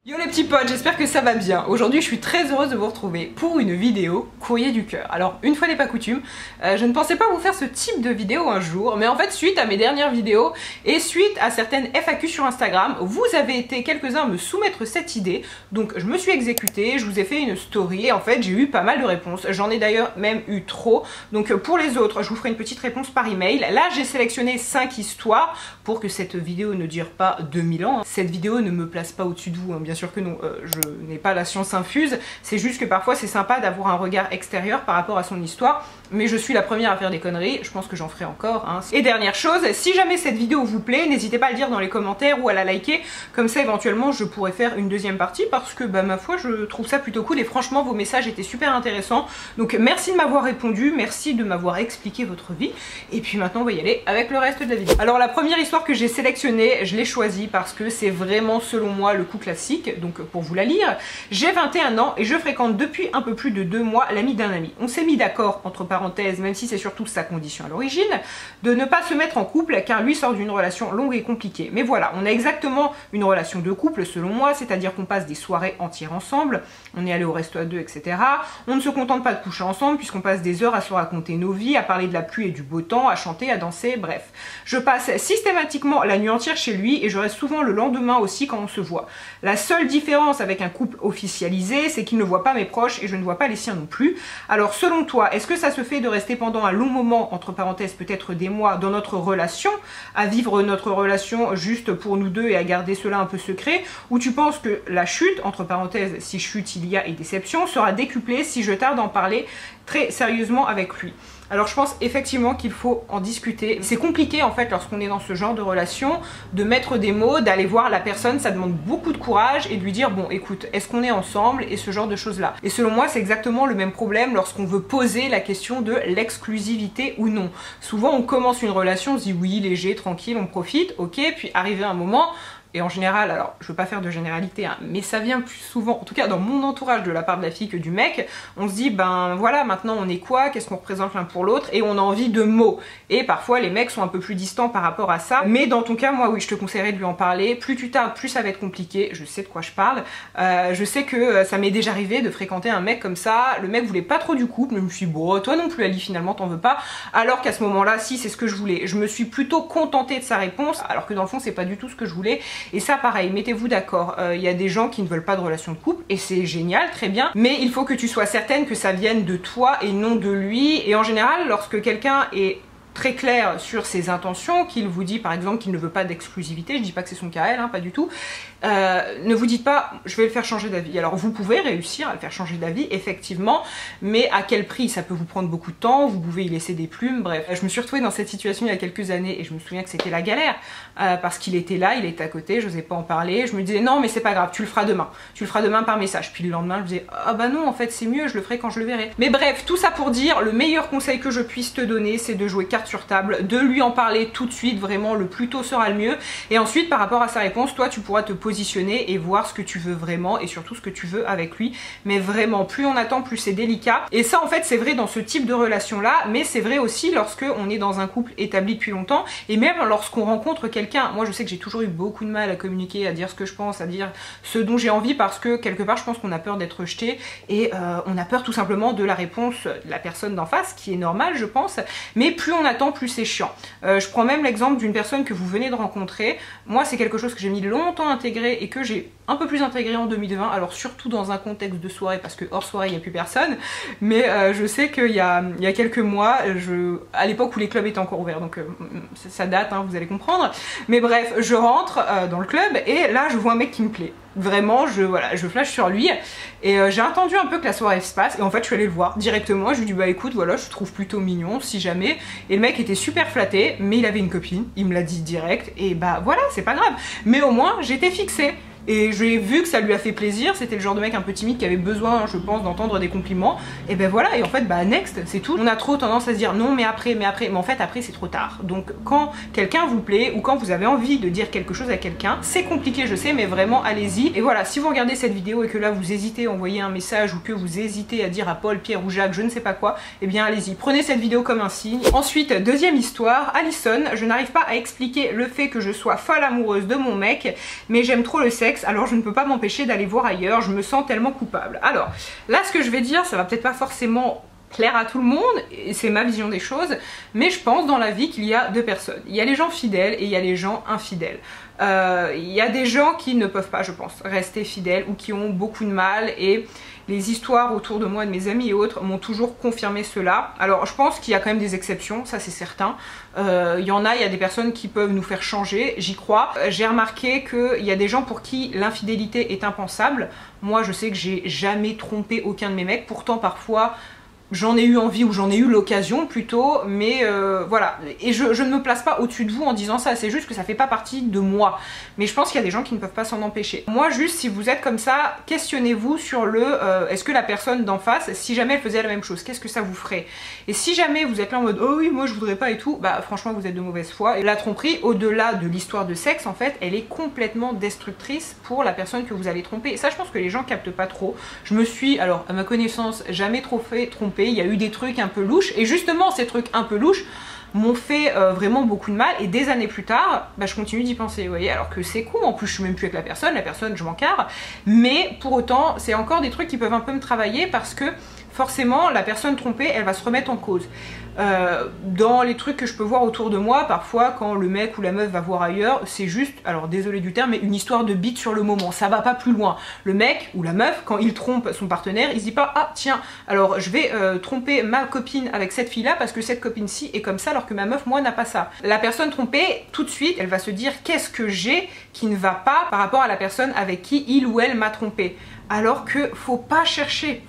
Yo les petits potes, j'espère que ça va bien. Aujourd'hui je suis très heureuse de vous retrouver pour une vidéo courrier du cœur. Alors une fois n'est pas coutume, je ne pensais pas vous faire ce type de vidéo un jour, mais en fait suite à mes dernières vidéos et suite à certaines FAQ sur Instagram, vous avez été quelques-uns à me soumettre cette idée, donc je me suis exécutée, je vous ai fait une story et en fait j'ai eu pas mal de réponses, j'en ai d'ailleurs même eu trop, donc pour les autres je vous ferai une petite réponse par email. Là j'ai sélectionné 5 histoires pour que cette vidéo ne dure pas 2000 ans. Cette vidéo ne me place pas au-dessus de vous, hein, bien sûr que non, je n'ai pas la science infuse, c'est juste que parfois c'est sympa d'avoir un regard extérieur par rapport à son histoire, mais je suis la première à faire des conneries, je pense que j'en ferai encore, hein. Et dernière chose, si jamais cette vidéo vous plaît, n'hésitez pas à le dire dans les commentaires ou à la liker, comme ça éventuellement je pourrais faire une deuxième partie, parce que bah ma foi je trouve ça plutôt cool et franchement vos messages étaient super intéressants, donc merci de m'avoir répondu, merci de m'avoir expliqué votre vie, et puis maintenant on va y aller avec le reste de la vidéo. Alors la première histoire que j'ai sélectionnée, je l'ai choisie parce que c'est vraiment selon moi le coup classique, donc pour vous la lire. J'ai 21 ans et je fréquente depuis un peu plus de 2 mois l'ami d'un ami. On s'est mis d'accord, entre parenthèses, même si c'est surtout sa condition à l'origine, de ne pas se mettre en couple car lui sort d'une relation longue et compliquée. Mais voilà, on a exactement une relation de couple selon moi, c'est-à-dire qu'on passe des soirées entières ensemble, on est allé au resto à deux, etc. On ne se contente pas de coucher ensemble puisqu'on passe des heures à se raconter nos vies, à parler de la pluie et du beau temps, à chanter, à danser, bref. Je passe systématiquement la nuit entière chez lui et je reste souvent le lendemain aussi quand on se voit. La seule différence avec un couple officialisé, c'est qu'il ne voit pas mes proches et je ne vois pas les siens non plus. Alors selon toi, est-ce que ça se fait de rester pendant un long moment, entre parenthèses peut-être des mois, dans notre relation, à vivre notre relation juste pour nous deux et à garder cela un peu secret, ou tu penses que la chute, entre parenthèses si chute il y a et déception, sera décuplée si je tarde d'en parler très sérieusement avec lui? Alors je pense effectivement qu'il faut en discuter. C'est compliqué en fait lorsqu'on est dans ce genre de relation de mettre des mots, d'aller voir la personne, ça demande beaucoup de courage et de lui dire bon écoute, est-ce qu'on est ensemble et ce genre de choses là. Et selon moi c'est exactement le même problème lorsqu'on veut poser la question de l'exclusivité ou non. Souvent on commence une relation, on se dit oui léger, tranquille, on profite, ok, puis arrivé un moment, et en général, alors je veux pas faire de généralité, hein, mais ça vient plus souvent, en tout cas dans mon entourage de la part de la fille que du mec, on se dit ben voilà maintenant on est quoi, qu'est-ce qu'on représente l'un pour l'autre, et on a envie de mots. Et parfois les mecs sont un peu plus distants par rapport à ça, mais dans ton cas moi oui je te conseillerais de lui en parler, plus tu tardes plus ça va être compliqué, je sais de quoi je parle, je sais que ça m'est déjà arrivé de fréquenter un mec comme ça, le mec voulait pas trop du couple, mais je me suis dit bon toi non plus Ali finalement t'en veux pas, alors qu'à ce moment là si c'est ce que je voulais, je me suis plutôt contentée de sa réponse, alors que dans le fond c'est pas du tout ce que je voulais. Et ça pareil, mettez-vous d'accord, il y a des gens qui ne veulent pas de relation de couple et c'est génial, très bien, mais il faut que tu sois certaine que ça vienne de toi et non de lui. Et en général lorsque quelqu'un est très clair sur ses intentions, qu'il vous dit par exemple qu'il ne veut pas d'exclusivité, je dis pas que c'est son cas à elle, hein, pas du tout, ne vous dites pas je vais le faire changer d'avis. Alors vous pouvez réussir à le faire changer d'avis effectivement, mais à quel prix? Ça peut vous prendre beaucoup de temps, vous pouvez y laisser des plumes, bref. Je me suis retrouvée dans cette situation il y a quelques années et je me souviens que c'était la galère, parce qu'il était là, il était à côté, j'osais pas en parler, je me disais non mais c'est pas grave, tu le feras demain par message, puis le lendemain je me disais ah bah non en fait c'est mieux, je le ferai quand je le verrai. Mais bref, tout ça pour dire, le meilleur conseil que je puisse te donner c'est de jouer carte sur table, de lui en parler tout de suite, vraiment le plus tôt sera le mieux, et ensuite par rapport à sa réponse, toi tu pourras te positionner et voir ce que tu veux vraiment et surtout ce que tu veux avec lui. Mais vraiment plus on attend plus c'est délicat, et ça en fait c'est vrai dans ce type de relation là, mais c'est vrai aussi lorsque on est dans un couple établi depuis longtemps et même lorsqu'on rencontre quelqu'un. Moi je sais que j'ai toujours eu beaucoup de mal à communiquer, à dire ce que je pense, à dire ce dont j'ai envie, parce que quelque part je pense qu'on a peur d'être rejeté et on a peur tout simplement de la réponse de la personne d'en face, qui est normal je pense, mais plus on attend plus c'est chiant. Je prends même l'exemple d'une personne que vous venez de rencontrer. Moi c'est quelque chose que j'ai mis longtemps à intégrer et que j'ai un peu plus intégré en 2020, alors surtout dans un contexte de soirée, parce que hors soirée il n'y a plus personne, mais je sais qu'il y a quelques mois, à l'époque où les clubs étaient encore ouverts, donc ça date, hein, vous allez comprendre, mais bref, je rentre dans le club et là je vois un mec qui me plaît. Vraiment, je flash sur lui et j'ai attendu un peu que la soirée se passe et en fait je suis allée le voir directement, je lui dis bah écoute voilà je te trouve plutôt mignon si jamais, et le mec était super flatté mais il avait une copine, il me l'a dit direct et bah voilà c'est pas grave, mais au moins j'étais fixée. Et j'ai vu que ça lui a fait plaisir, c'était le genre de mec un peu timide qui avait besoin, je pense, d'entendre des compliments. Et ben voilà, et en fait, bah next, c'est tout. On a trop tendance à se dire non mais après, mais en fait après c'est trop tard. Donc quand quelqu'un vous plaît ou quand vous avez envie de dire quelque chose à quelqu'un, c'est compliqué je sais, mais vraiment allez-y. Et voilà, si vous regardez cette vidéo et que là vous hésitez à envoyer un message ou que vous hésitez à dire à Paul, Pierre ou Jacques, je ne sais pas quoi, eh bien allez-y, prenez cette vidéo comme un signe. Ensuite, deuxième histoire, Alison, je n'arrive pas à expliquer le fait que je sois folle amoureuse de mon mec, mais j'aime trop le sexe sexe, alors je ne peux pas m'empêcher d'aller voir ailleurs, je me sens tellement coupable. Alors, là ce que je vais dire, ça va peut-être pas forcément plaire à tout le monde, et c'est ma vision des choses, mais je pense dans la vie qu'il y a deux personnes. Il y a les gens fidèles et il y a les gens infidèles. Il y a des gens qui ne peuvent pas, je pense, rester fidèles ou qui ont beaucoup de mal, et les histoires autour de moi, de mes amis et autres, m'ont toujours confirmé cela. Alors je pense qu'il y a quand même des exceptions, ça c'est certain. Il y a des personnes qui peuvent nous faire changer, j'y crois. J'ai remarqué qu'il y a des gens pour qui l'infidélité est impensable. Moi je sais que j'ai jamais trompé aucun de mes mecs, pourtant parfois j'en ai eu envie ou j'en ai eu l'occasion plutôt, mais voilà. Et je ne me place pas au-dessus de vous en disant ça, c'est juste que ça fait pas partie de moi. Mais je pense qu'il y a des gens qui ne peuvent pas s'en empêcher. Moi juste, si vous êtes comme ça, questionnez-vous sur le est-ce que la personne d'en face, si jamais elle faisait la même chose, qu'est-ce que ça vous ferait? Et si jamais vous êtes là en mode oh oui moi je voudrais pas et tout, bah franchement vous êtes de mauvaise foi. Et la tromperie, au-delà de l'histoire de sexe en fait, elle est complètement destructrice pour la personne que vous allez tromper. Et ça je pense que les gens captent pas trop. Je me suis, alors à ma connaissance, jamais trop fait tromper. Il y a eu des trucs un peu louches, et justement ces trucs un peu louches m'ont fait vraiment beaucoup de mal, et des années plus tard, bah, je continue d'y penser, vous voyez, alors que c'est con, en plus je suis même plus avec la personne je m'en carre, mais pour autant c'est encore des trucs qui peuvent un peu me travailler, parce que forcément la personne trompée elle va se remettre en cause. Dans les trucs que je peux voir autour de moi, parfois quand le mec ou la meuf va voir ailleurs, c'est juste, alors désolé du terme, mais une histoire de bite sur le moment, ça va pas plus loin. Le mec ou la meuf, quand il trompe son partenaire, il se dit pas ah tiens, alors je vais tromper ma copine avec cette fille là parce que cette copine-ci est comme ça alors que ma meuf moi n'a pas ça. La personne trompée, tout de suite elle va se dire qu'est-ce que j'ai qui ne va pas par rapport à la personne avec qui il ou elle m'a trompé. Alors que faut pas chercher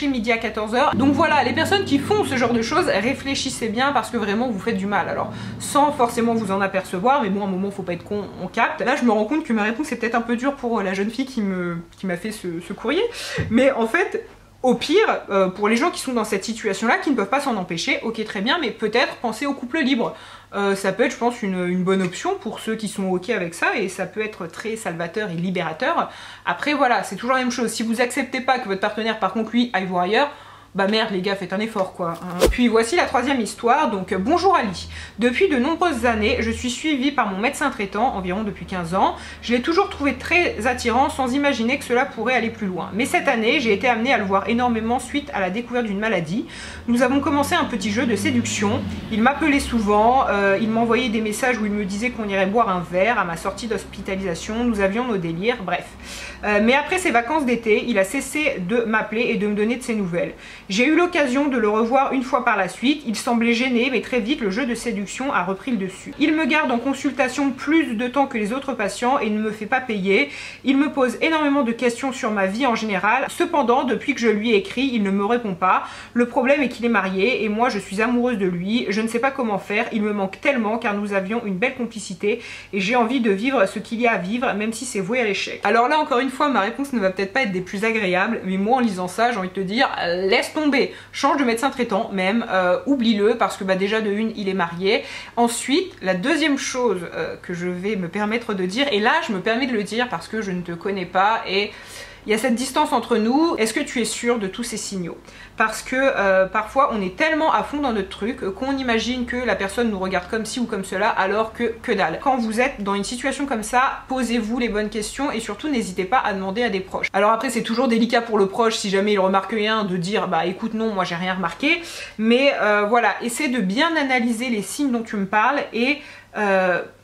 midi à 14h. Donc voilà, les personnes qui font ce genre de choses, réfléchissez bien parce que vraiment vous faites du mal. Alors sans forcément vous en apercevoir, mais bon à un moment faut pas être con, on capte. Là je me rends compte que ma réponse est peut-être un peu dure pour la jeune fille qui m'a fait ce courrier. Mais en fait, au pire, pour les gens qui sont dans cette situation-là, qui ne peuvent pas s'en empêcher, ok très bien, mais peut-être penser au couple libre. Ça peut être, je pense, une bonne option pour ceux qui sont ok avec ça, et ça peut être très salvateur et libérateur. Après voilà, c'est toujours la même chose. Si vous acceptez pas que votre partenaire par contre lui aille voir ailleurs, bah merde les gars, faites un effort quoi. Puis voici la troisième histoire, donc bonjour Ali. Depuis de nombreuses années, je suis suivie par mon médecin traitant, environ depuis 15 ans. Je l'ai toujours trouvé très attirant sans imaginer que cela pourrait aller plus loin. Mais cette année, j'ai été amenée à le voir énormément suite à la découverte d'une maladie. Nous avons commencé un petit jeu de séduction. Il m'appelait souvent, il m'envoyait des messages où il me disait qu'on irait boire un verre à ma sortie d'hospitalisation. Nous avions nos délires, bref. Mais après ses vacances d'été, il a cessé de m'appeler et de me donner de ses nouvelles. J'ai eu l'occasion de le revoir une fois par la suite, il semblait gêné, mais très vite le jeu de séduction a repris le dessus. Il me garde en consultation plus de temps que les autres patients et ne me fait pas payer. Il me pose énormément de questions sur ma vie en général. Cependant, depuis que je lui ai écrit, il ne me répond pas. Le problème est qu'il est marié et moi je suis amoureuse de lui. Je ne sais pas comment faire, il me manque tellement car nous avions une belle complicité et j'ai envie de vivre ce qu'il y a à vivre, même si c'est voué à l'échec. Alors là, encore une fois, ma réponse ne va peut-être pas être des plus agréables, mais moi en lisant ça, j'ai envie de te dire, laisse tomber, change de médecin traitant même, oublie-le parce que bah déjà de une il est marié. Ensuite la deuxième chose que je vais me permettre de dire, et là je me permets de le dire parce que je ne te connais pas et il y a cette distance entre nous, est-ce que tu es sûr de tous ces signaux? Parce que parfois on est tellement à fond dans notre truc qu'on imagine que la personne nous regarde comme ci ou comme cela alors que dalle. Quand vous êtes dans une situation comme ça, posez-vous les bonnes questions et surtout n'hésitez pas à demander à des proches. Alors après c'est toujours délicat pour le proche si jamais il remarque rien de dire bah écoute non moi j'ai rien remarqué, mais voilà, essaie de bien analyser les signes dont tu me parles et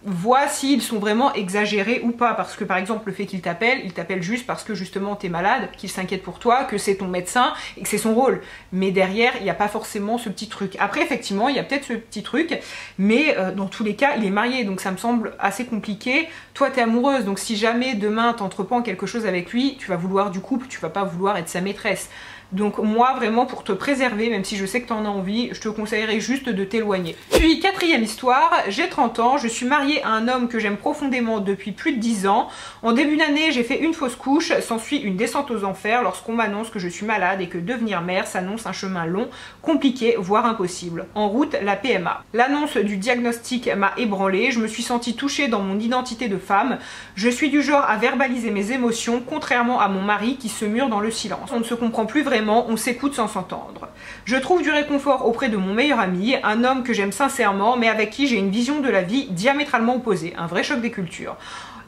vois s'ils sont vraiment exagérés ou pas, parce que par exemple le fait qu'il t'appelle juste parce que justement t'es malade, qu'il s'inquiète pour toi, que c'est ton médecin et que c'est son rôle, mais derrière il n'y a pas forcément ce petit truc. Après effectivement il y a peut-être ce petit truc, mais dans tous les cas il est marié donc ça me semble assez compliqué. Toi t'es amoureuse donc si jamais demain t'entreprends quelque chose avec lui, tu vas vouloir du couple, tu vas pas vouloir être sa maîtresse. Donc moi vraiment pour te préserver, même si je sais que tu en as envie, je te conseillerais juste de t'éloigner. Puis quatrième histoire, j'ai 30 ans, je suis mariée à un homme que j'aime profondément depuis plus de 10 ans. En début d'année j'ai fait une fausse couche, s'ensuit une descente aux enfers lorsqu'on m'annonce que je suis malade et que devenir mère s'annonce un chemin long, compliqué, voire impossible. En route la PMA. L'annonce du diagnostic m'a ébranlée, je me suis sentie touchée dans mon identité de femme. Je suis du genre à verbaliser mes émotions, contrairement à mon mari qui se mure dans le silence. On ne se comprend plus vraiment, on s'écoute sans s'entendre. Je trouve du réconfort auprès de mon meilleur ami, un homme que j'aime sincèrement mais avec qui j'ai une vision de la vie diamétralement opposée, un vrai choc des cultures.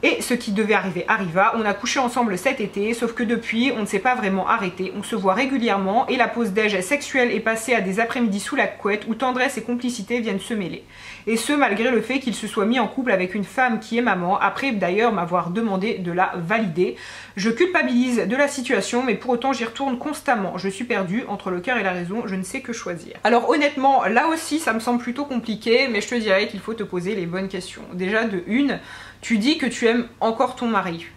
Et ce qui devait arriver arriva, on a couché ensemble cet été, sauf que depuis on ne s'est pas vraiment arrêté, on se voit régulièrement et la pause déj sexuelle est passée à des après-midi sous la couette où tendresse et complicité viennent se mêler. Et ce malgré le fait qu'il se soit mis en couple avec une femme qui est maman, après d'ailleurs m'avoir demandé de la valider. Je culpabilise de la situation mais pour autant j'y retourne constamment, je suis perdue entre le cœur et la raison, je ne sais que choisir. Alors honnêtement là aussi ça me semble plutôt compliqué mais je te dirais qu'il faut te poser les bonnes questions. Déjà de une, tu dis que tu aimes encore ton mari.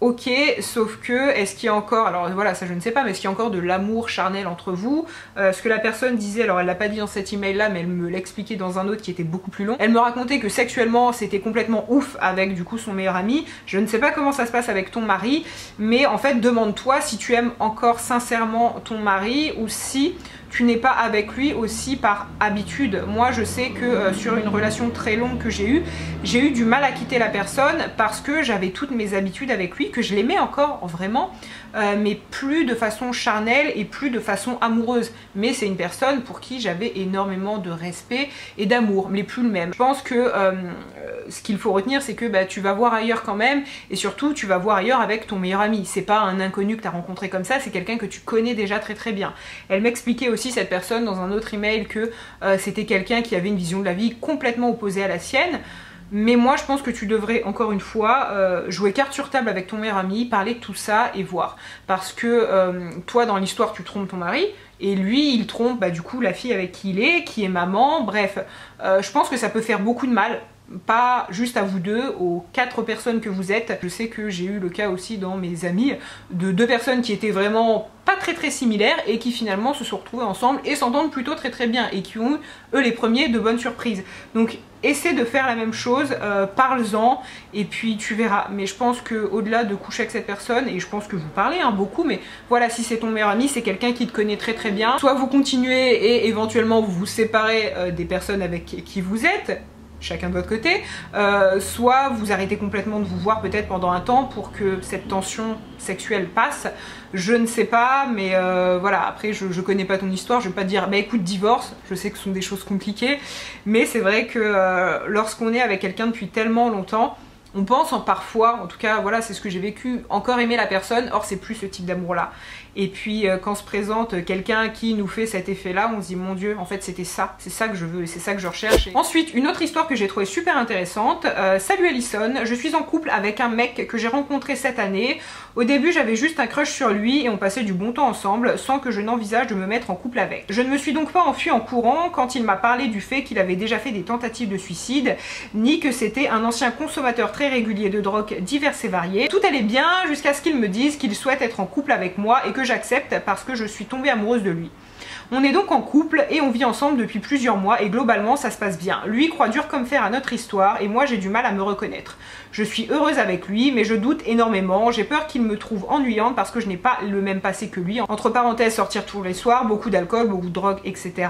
Ok, sauf que, est-ce qu'il y a encore, alors voilà, ça je ne sais pas, mais est-ce qu'il y a encore de l'amour charnel entre vous? Ce que la personne disait, alors elle l'a pas dit dans cet email là, mais elle me l'expliquait dans un autre qui était beaucoup plus long. Elle me racontait que sexuellement c'était complètement ouf avec du coup son meilleur ami. Je ne sais pas comment ça se passe avec ton mari, mais en fait demande-toi si tu aimes encore sincèrement ton mari ou si tu n'es pas avec lui aussi par habitude. Moi je sais que sur une relation très longue que j'ai eu du mal à quitter la personne parce que j'avais toutes mes habitudes avec lui, que je l'aimais encore vraiment, mais plus de façon charnelle et plus de façon amoureuse. Mais c'est une personne pour qui j'avais énormément de respect et d'amour, mais plus le même. Je pense que ce qu'il faut retenir c'est que bah, tu vas voir ailleurs quand même et surtout tu vas voir ailleurs avec ton meilleur ami. C'est pas un inconnu que tu as rencontré comme ça, c'est quelqu'un que tu connais déjà très bien. Elle m'expliquait aussi cette personne dans un autre email que c'était quelqu'un qui avait une vision de la vie complètement opposée à la sienne. Mais moi je pense que tu devrais encore une fois jouer carte sur table avec ton meilleur ami, parler de tout ça et voir. Parce que toi dans l'histoire tu trompes ton mari et lui il trompe bah, du coup la fille avec qui il est, qui est maman, bref. Je pense que ça peut faire beaucoup de mal. Pas juste à vous deux, aux 4 personnes que vous êtes. Je sais que j'ai eu le cas aussi dans mes amis de 2 personnes qui étaient vraiment pas très similaires et qui finalement se sont retrouvées ensemble et s'entendent plutôt très bien et qui ont eu eux les premiers de bonnes surprises. Donc essaie de faire la même chose, parle-en et puis tu verras. Mais je pense que au-delà de coucher avec cette personne, et je pense que vous parlez beaucoup, mais voilà, si c'est ton meilleur ami, c'est quelqu'un qui te connaît très bien. Soit vous continuez et éventuellement vous vous séparez des personnes avec qui vous êtes, chacun de votre côté, soit vous arrêtez complètement de vous voir peut-être pendant un temps pour que cette tension sexuelle passe. Je ne sais pas, mais voilà, après je connais pas ton histoire, je vais pas te dire bah écoute divorce, je sais que ce sont des choses compliquées, mais c'est vrai que lorsqu'on est avec quelqu'un depuis tellement longtemps, on pense parfois, en tout cas voilà c'est ce que j'ai vécu, encore aimer la personne, or c'est plus ce type d'amour là. Et puis quand se présente quelqu'un qui nous fait cet effet là, on se dit mon dieu en fait c'était ça, c'est ça que je veux et c'est ça que je recherche. Et ensuite une autre histoire que j'ai trouvée super intéressante, salut Alison, je suis en couple avec un mec que j'ai rencontré cette année. Au début j'avais juste un crush sur lui et on passait du bon temps ensemble sans que je n'envisage de me mettre en couple avec. Je ne me suis donc pas enfuie en courant quand il m'a parlé du fait qu'il avait déjà fait des tentatives de suicide, ni que c'était un ancien consommateur très régulier de drogues diverses et variées. Tout allait bien jusqu'à ce qu'il me dise qu'il souhaite être en couple avec moi et que j'accepte parce que je suis tombée amoureuse de lui. On est donc en couple et on vit ensemble depuis plusieurs mois et globalement ça se passe bien. Lui croit dur comme fer à notre histoire et moi j'ai du mal à me reconnaître. Je suis heureuse avec lui mais je doute énormément, j'ai peur qu'il me trouve ennuyante parce que je n'ai pas le même passé que lui. Entre parenthèses sortir tous les soirs, beaucoup d'alcool, beaucoup de drogue, etc.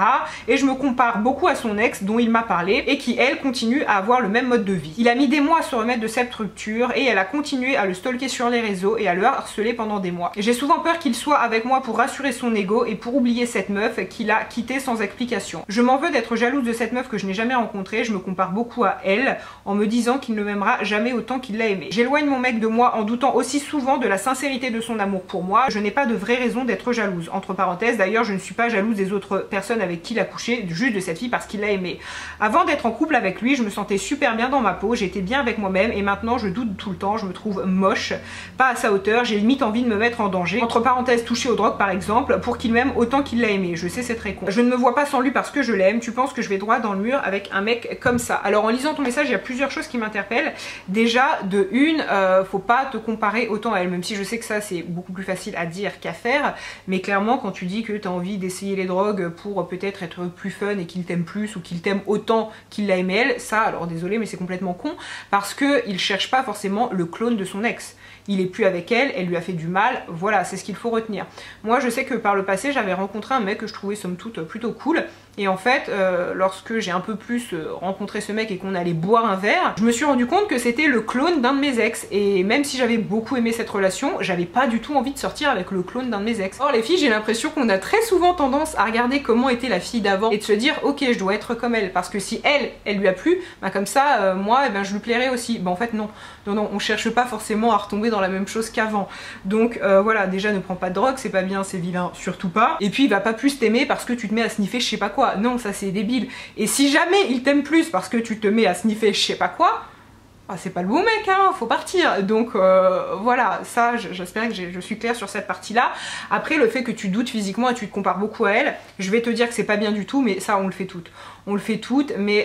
Et je me compare beaucoup à son ex dont il m'a parlé et qui elle continue à avoir le même mode de vie. Il a mis des mois à se remettre de cette rupture et elle a continué à le stalker sur les réseaux et à le harceler pendant des mois. J'ai souvent peur qu'il soit avec moi pour rassurer son ego et pour oublier cette meuf qu'il a quittée sans explication. Je m'en veux d'être jalouse de cette meuf que je n'ai jamais rencontrée, je me compare beaucoup à elle en me disant qu'il ne m'aimera jamais autant qu'il l'a aimé. J'éloigne mon mec de moi en doutant aussi souvent de la sincérité de son amour pour moi, je n'ai pas de vraie raison d'être jalouse. Entre parenthèses, d'ailleurs je ne suis pas jalouse des autres personnes avec qui il a couché, juste de cette fille parce qu'il l'a aimé. Avant d'être en couple avec lui, je me sentais super bien dans ma peau, j'étais bien avec moi-même et maintenant je doute tout le temps, je me trouve moche, pas à sa hauteur, j'ai limite envie de me mettre en danger. Entre parenthèses, toucher aux drogues par exemple, pour qu'il m'aime autant qu'il l'a aimé. Je sais c'est très con. Je ne me vois pas sans lui parce que je l'aime, tu penses que je vais droit dans le mur avec un mec comme ça? Alors en lisant ton message, il y a plusieurs choses qui m'interpellent. Déjà, de une, faut pas te comparer autant à elle, même si je sais que ça c'est beaucoup plus facile à dire qu'à faire, mais clairement quand tu dis que tu as envie d'essayer les drogues pour peut-être être plus fun et qu'il t'aime plus ou qu'il t'aime autant qu'il l'a aimé elle, ça alors désolé mais c'est complètement con parce que il cherche pas forcément le clone de son ex. Il est plus avec elle, elle lui a fait du mal, voilà, c'est ce qu'il faut retenir. Moi je sais que par le passé j'avais rencontré un mec que je trouvais somme toute plutôt cool Et en fait, lorsque j'ai un peu plus rencontré ce mec et qu'on allait boire un verre, je me suis rendu compte que c'était le clone d'un de mes ex. Et même si j'avais beaucoup aimé cette relation, j'avais pas du tout envie de sortir avec le clone d'un de mes ex. Or les filles, j'ai l'impression qu'on a très souvent tendance à regarder comment était la fille d'avant et de se dire ok, je dois être comme elle, parce que si elle lui a plu, bah comme ça moi je lui plairais aussi. Bah en fait non, on cherche pas forcément à retomber dans la même chose qu'avant. Donc voilà, déjà ne prends pas de drogue, c'est pas bien, c'est vilain, surtout pas. Et puis il va pas plus t'aimer parce que tu te mets à sniffer je sais pas quoi. Non, ça c'est débile. Et si jamais il t'aime plus parce que tu te mets à sniffer je sais pas quoi, ah, c'est pas le bon mec, hein, faut partir. Donc voilà, ça j'espère que je suis claire sur cette partie là. Après le fait que tu doutes physiquement et tu te compares beaucoup à elle, je vais te dire que c'est pas bien du tout, mais ça on le fait toutes. On le fait toutes, mais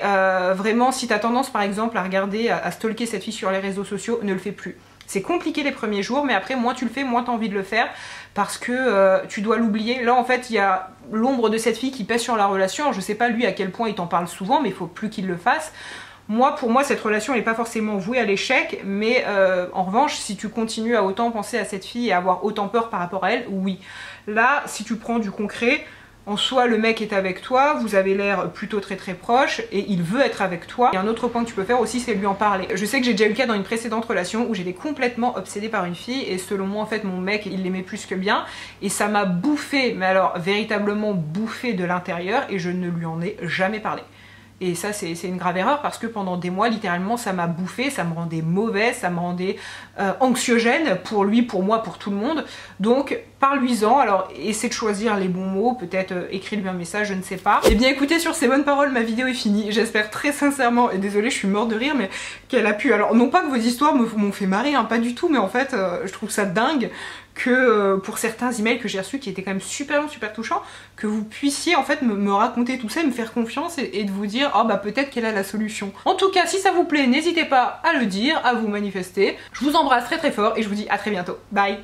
vraiment si t'as tendance par exemple à regarder, à stalker cette fille sur les réseaux sociaux, ne le fais plus. C'est compliqué les premiers jours, mais après moins tu le fais, moins t'as envie de le faire, parce que tu dois l'oublier. Là en fait il y a l'ombre de cette fille qui pèse sur la relation. Alors, je sais pas lui à quel point il t'en parle souvent, mais il faut plus qu'il le fasse. Pour moi, cette relation n'est pas forcément vouée à l'échec, mais en revanche, si tu continues à autant penser à cette fille et à avoir autant peur par rapport à elle, oui. Là, si tu prends du concret, en soi, le mec est avec toi, vous avez l'air plutôt très proche et il veut être avec toi. Et un autre point que tu peux faire aussi, c'est lui en parler. Je sais que j'ai déjà eu le cas dans une précédente relation où j'étais complètement obsédée par une fille et selon moi, en fait, mon mec, il l'aimait plus que bien et ça m'a bouffé, mais alors véritablement bouffé de l'intérieur et je ne lui en ai jamais parlé. Et ça c'est une grave erreur parce que pendant des mois littéralement ça m'a bouffé, ça me rendait mauvaise, ça me rendait anxiogène pour lui, pour moi, pour tout le monde. Donc parle-lui-en, alors essaie de choisir les bons mots, peut-être écris-lui un message, je ne sais pas. Et bien écoutez, sur ces bonnes paroles ma vidéo est finie. J'espère très sincèrement, et désolée je suis morte de rire, mais qu'elle a pu, alors non pas que vos histoires m'ont fait marrer, hein, pas du tout, mais en fait je trouve ça dingue que pour certains emails que j'ai reçus qui étaient quand même super longs, super touchants, que vous puissiez en fait me raconter tout ça et me faire confiance et de vous dire oh bah peut-être qu'elle a la solution. En tout cas si ça vous plaît, n'hésitez pas à le dire, à vous manifester. Je vous embrasse très fort et je vous dis à très bientôt. Bye.